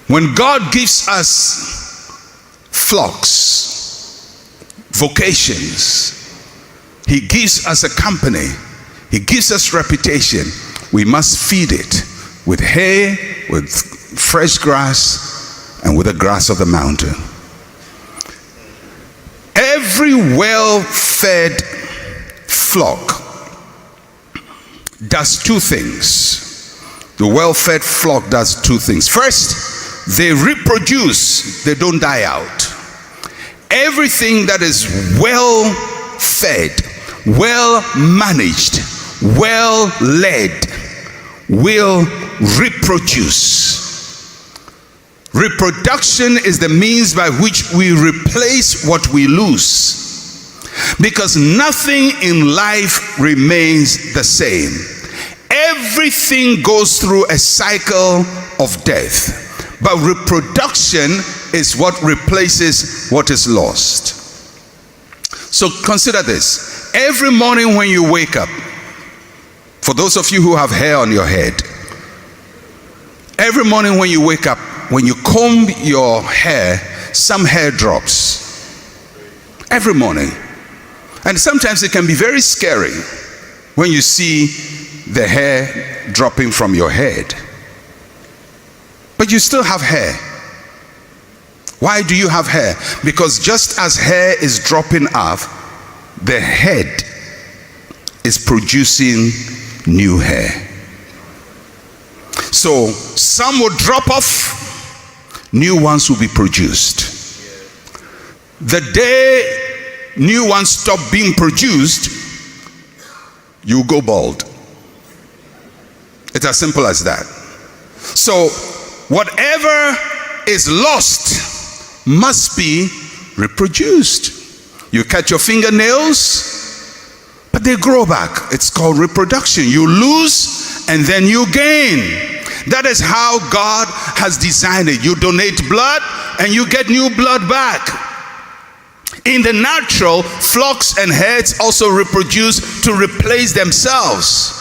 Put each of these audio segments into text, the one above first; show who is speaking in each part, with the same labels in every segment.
Speaker 1: When God gives us flocks, vocations, he gives us a company, he gives us reputation, we must feed it with hay, with fresh grass, and with the grass of the mountain. Every well-fed flock does two things. The well-fed flock does two things. First, they reproduce, they don't die out. Everything that is well-fed, well-managed, well-led will reproduce. Reproduction is the means by which we replace what we lose. Because nothing in life remains the same. Everything goes through a cycle of death. But reproduction is what replaces what is lost. So consider this. Every morning when you wake up, for those of you who have hair on your head, every morning when you wake up, when you comb your hair, some hair drops. Every morning. And sometimes it can be very scary when you see the hair dropping from your head. But you still have hair. Why do you have hair? Because just as hair is dropping off, the head is producing new hair. So some will drop off, new ones will be produced. The day new ones stop being produced, you go bald. It's as simple as that. So whatever is lost must be reproduced. You cut your fingernails, but they grow back. It's called reproduction. You lose and then you gain. That is how God has designed it. You donate blood and you get new blood back. In the natural, flocks and herds also reproduce to replace themselves.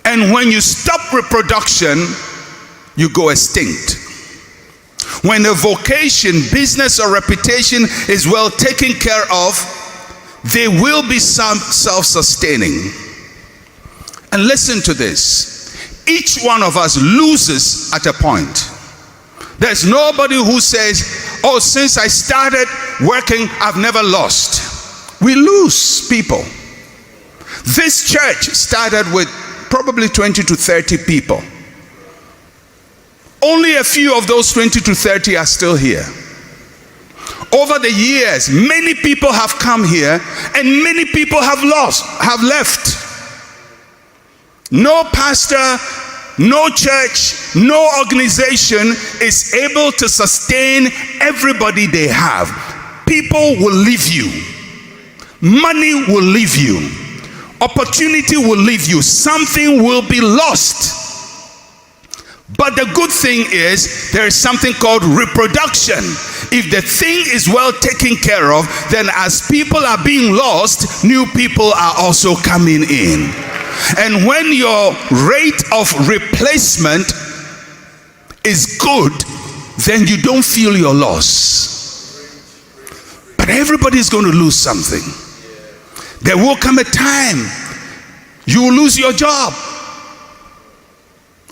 Speaker 1: And when you stop reproduction, you go extinct. When a vocation, business, or reputation is well taken care of, they will be self-sustaining. And listen to this. Each one of us loses at a point. There's nobody who says, oh, since I started working, I've never lost. We lose people. This church started with probably 20 to 30 people. Only a few of those 20 to 30 are still here. Over the years, many people have come here and many people have left. No pastor, no church, no organization is able to sustain everybody they have. People will leave you. Money will leave you. Opportunity will leave you. Something will be lost. But the good thing is there is something called reproduction. If the thing is well taken care of, then as people are being lost, new people are also coming in. And when your rate of replacement is good, then you don't feel your loss. But everybody is going to lose something. There will come a time you will lose your job.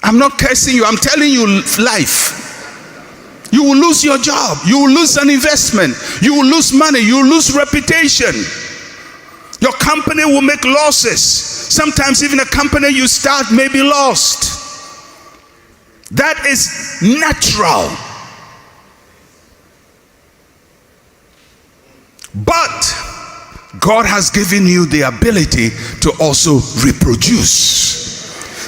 Speaker 1: I'm not cursing you, I'm telling you life. You will lose your job. You will lose an investment. You will lose money. You will lose reputation. Your company will make losses. Sometimes even a company you start may be lost. That is natural. But God has given you the ability to also reproduce.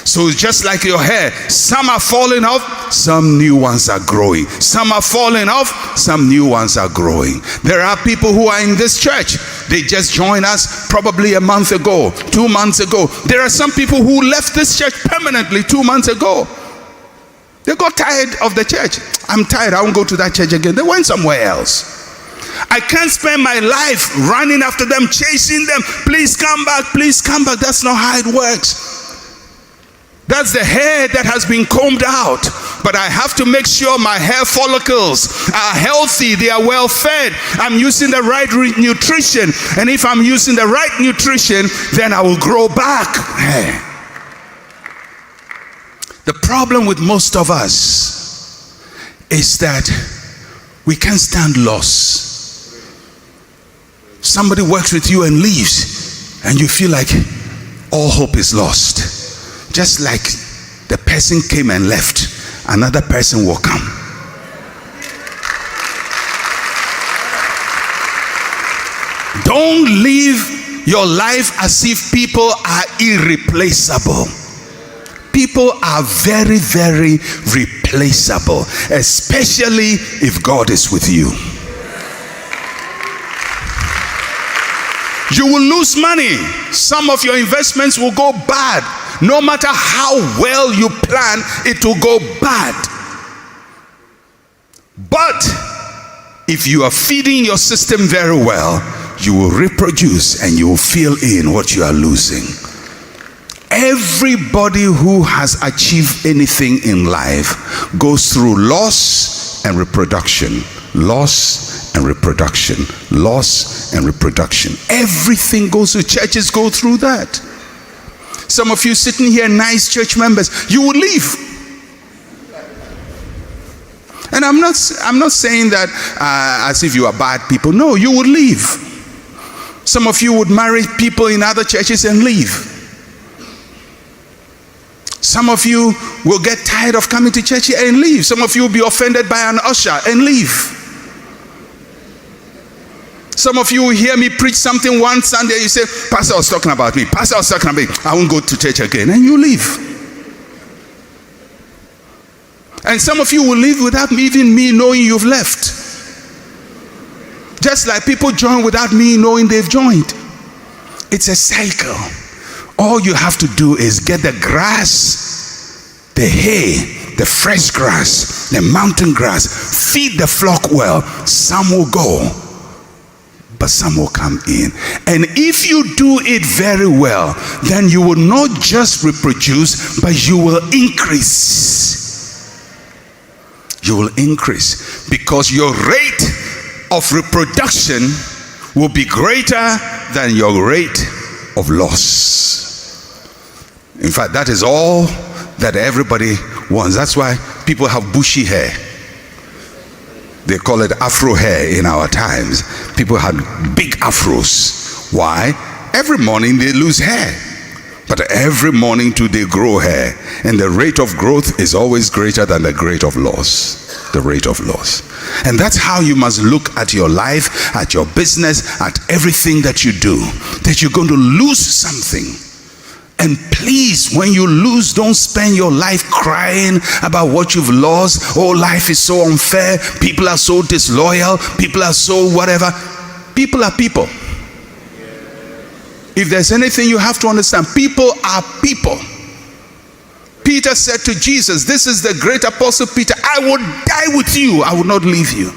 Speaker 1: So it's just like your hair. Some are falling off, some new ones are growing. Some are falling off, some new ones are growing. There are people who are in this church. They just joined us probably a month ago, 2 months ago. There are some people who left this church permanently 2 months ago. They got tired of the church. I'm tired, I won't go to that church again. They went somewhere else. I can't spend my life running after them, chasing them. Please come back, please come back. That's not how it works. That's the hair that has been combed out. But I have to make sure my hair follicles are healthy, they are well fed. I'm using the right nutrition. And if I'm using the right nutrition, then I will grow back hair. The problem with most of us is that we can't stand loss. Somebody works with you and leaves, and you feel like all hope is lost. Just like the person came and left, another person will come. Don't live your life as if people are irreplaceable. People are very, very replaceable, especially if God is with you. You will lose money. Some of your investments will go bad. No matter how well you plan, it will go bad. But if you are feeding your system very well, you will reproduce and you will fill in what you are losing. Everybody who has achieved anything in life goes through loss and reproduction. Loss and reproduction. Loss and reproduction. Everything goes through. Churches go through that. Some of you sitting here, nice church members, you will leave. And I'm not saying that as if you are bad people. No, you would leave. Some of you would marry people in other churches and leave. Some of you will get tired of coming to church here and leave. Some of you will be offended by an usher and leave. Some of you will hear me preach something one Sunday, you say, Pastor was talking about me. Pastor was talking about me. I won't go to church again. And you leave. And some of you will leave without even me knowing you've left. Just like people join without me knowing they've joined. It's a cycle. All you have to do is get the grass, the hay, the fresh grass, the mountain grass. Feed the flock well. Some will go, but some will come in. And if you do it very well, then you will not just reproduce, but you will increase. You will increase because your rate of reproduction will be greater than your rate of loss. In fact, that is all that everybody wants. That's why people have bushy hair. They call it afro hair in our times. People had big afros. Why? Every morning they lose hair. But every morning too they grow hair. And the rate of growth is always greater than the rate of loss. The rate of loss. And that's how you must look at your life, at your business, at everything that you do. That you're going to lose something. And please, when you lose, don't spend your life crying about what you've lost. Oh, life is so unfair. People are so disloyal. People are so whatever. People are people. If there's anything you have to understand, people are people. Peter said to Jesus, this is the great apostle Peter, I would die with you. I would not leave you.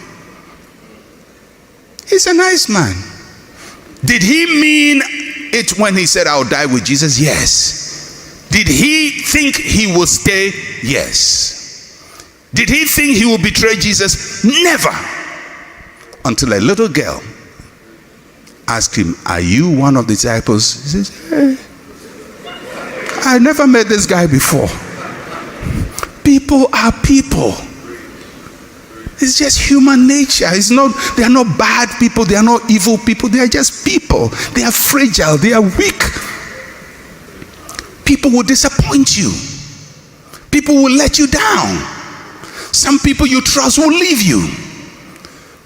Speaker 1: He's a nice man. Did he mean it when he said I'll die with Jesus? Yes. Did he think he would stay? Yes. Did he think he would betray Jesus? Never. Until a little girl asked him, are you one of the disciples? He says, I never met this guy before. People are people. It's just human nature. They are not bad people. They are not evil people. They are just people. They are fragile. They are weak. People will disappoint you. People will let you down. Some people you trust will leave you.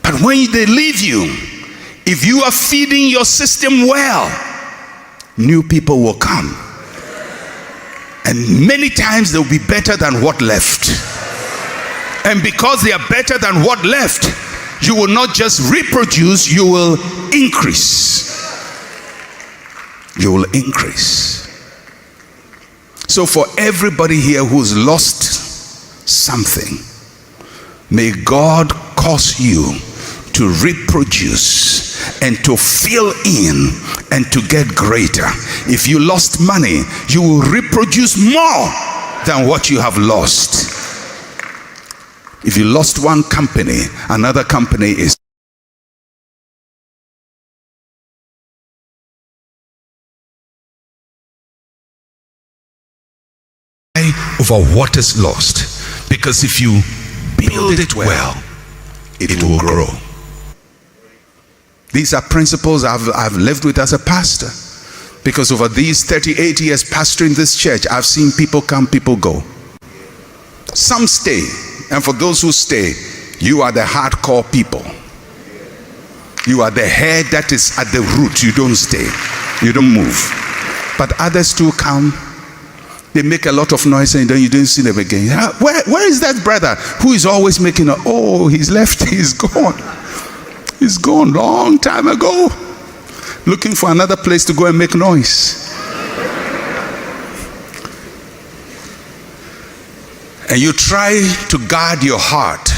Speaker 1: But when they leave you, if you are feeding your system well, new people will come. And many times they'll be better than what left. And because they are better than what left, you will not just reproduce, you will increase. You will increase. So for everybody here who's lost something, may God cause you to reproduce and to fill in and to get greater. If you lost money, you will reproduce more than what you have lost. If you lost one company, another company is over what is lost. Because if you build it well, it will grow. These are principles I've lived with as a pastor. Because over these 38 years pastoring this church, I've seen people come, people go. Some stay. And for those who stay, you are the hardcore people. You are the head that is at the root. You don't stay. You don't move. But others too come. They make a lot of noise and then you don't see them again. Where is that brother who is always making a, oh, he's left, he's gone. He's gone long time ago. Looking for another place to go and make noise. And you try to guard your heart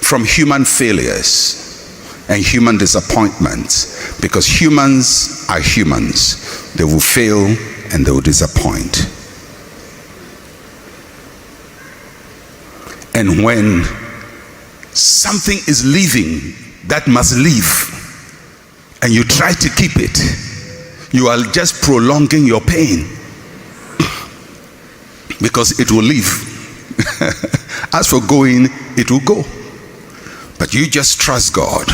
Speaker 1: from human failures and human disappointments, because humans are humans. They will fail and they will disappoint. And when something is leaving that must leave, and you try to keep it, you are just prolonging your pain, because it will leave. As for going, it will go. But you just trust God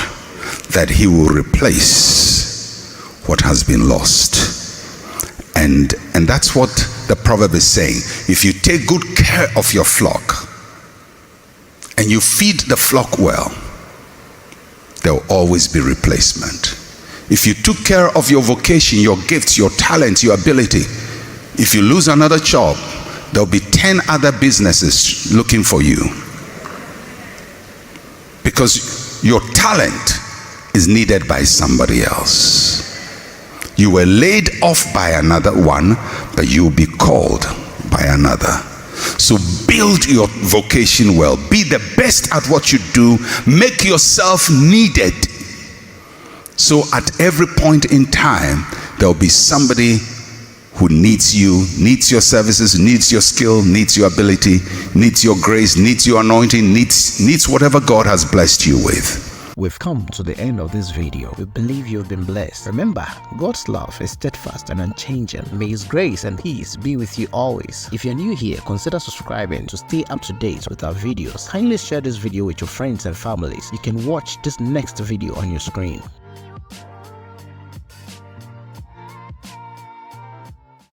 Speaker 1: that he will replace what has been lost. And that's what the proverb is saying. If you take good care of your flock and you feed the flock well, there will always be replacement. If you took care of your vocation, your gifts, your talent, your ability, if you lose another job, there'll be 10 other businesses looking for you, because your talent is needed by somebody else. You were laid off by another one, but you'll be called by another. So build your vocation well. Be the best at what you do. Make yourself needed. So at every point in time, there'll be somebody who needs you, needs your services, needs your skill, needs your ability, needs your grace, needs your anointing, needs whatever God has blessed you with.
Speaker 2: We've come to the end of this video. We believe you've been blessed. Remember, God's love is steadfast and unchanging. May his grace and peace be with you always. If you're new here, consider subscribing to stay up to date with our videos. Kindly share this video with your friends and families. You can watch this next video on your screen.